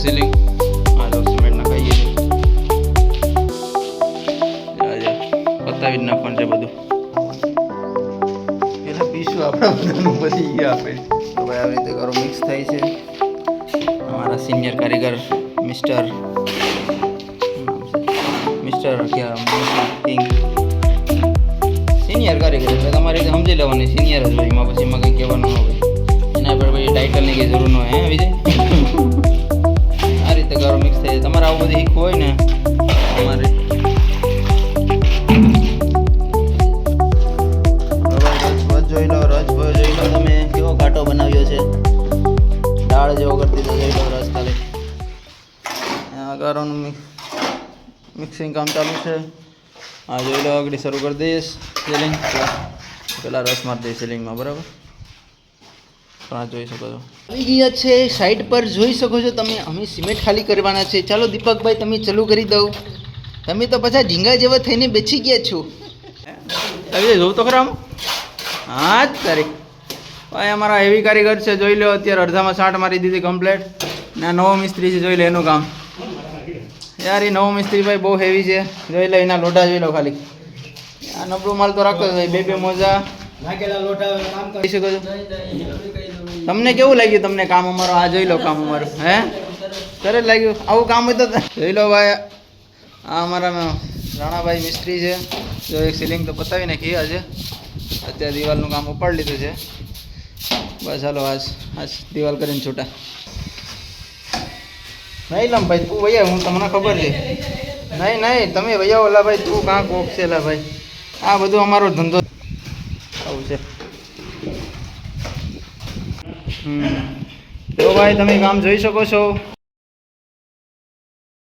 Ceiling આ તો cement નાખાઈએ પતાવી જ નાખવાનું છે બધું. પેલા પીશું આપણા બધાનું પછી આપે તો ભાઈ આવી રીતે કરો મિક્સ થાય છે. हमारा सीनियर कारीगर मिस्टर किंग सीनियर कारीगर એટલે તમારે સમજી લેવાની સિનિયર જ હોય. એમાં પછી એમાં કંઈ કહેવાનું ન હોય. એના પર પછી ટાઇટલની કંઈ જરૂર ન હોય. હે વિજય આ રીતે કરો મિક્સ થાય. તમારે આવું બધું શીખવું હોય ને અમારે જોઈ લો રસ જોઈ લો તમે કેવો ઘાટો બનાવ્યો છે. દાળ જેવો કરતી તો જોઈ લો રસ ખાલી. ગારોનું મિક્સિંગ કામ ચાલુ છે. આ જોઈ લો આગળ શરૂ કરી દઈશ સીલિંગ. પેલા રસ મારી દઈશ સીલિંગમાં બરાબર. પણ આ જોઈ શકો છો આવી ગયા છે સાઈડ પર જોઈ શકો છો તમે. અમે સિમેન્ટ ખાલી કરવાના છે. ચાલો દીપકભાઈ તમે ચાલુ કરી દઉં. તમે તો પાછા ઝીંગા જેવા થઈને બેસી ગયા છો. જોઉં તો ખરા હા જ તારીખ ભાઈ અમારા હેવી કારીગર છે જોઈ લો. અત્યારે અડધામાં 60 મારી દીધી કમ્પ્લેટ. ને નવો મિસ્ત્રી છે જોઈ લો એનું કામ. યાર એ નવો મિસ્ત્રી ભાઈ બહુ હેવી છે જોઈ લો. એના લોઢા જોઈ લો ખાલી. આ નબળું માલ તો રાખતો ભાઈ. બે મોજા નાખેલા લોઢા કામ કરી શકો છો. તમને કેવું લાગ્યું તમને કામ અમારો? આ જોઈ લો કામ અમારું. હે સરસ લાગ્યું? આવું કામ હોય તો જોઈ લો ભાઈ. આ અમારા રાણાભાઈ મિસ્ત્રી છે જો. એક સીલિંગ તો પતાવી નાખી આજે. અત્યારે દિવાલનું કામ ઉપાડી લીધું છે. બસ હાલો આજ દિવાલ કરીને છૂટા. નહીં લમ ભાઈ તું વૈયા હું તમને ખબર છે. નહીં તમે વૈયા ઓલા ભાઈ તું કાં કોક છે લા ભાઈ. આ બધું અમારો ધંધો આવું છે. તો ભાઈ તમે કામ જોઈ શકો છો.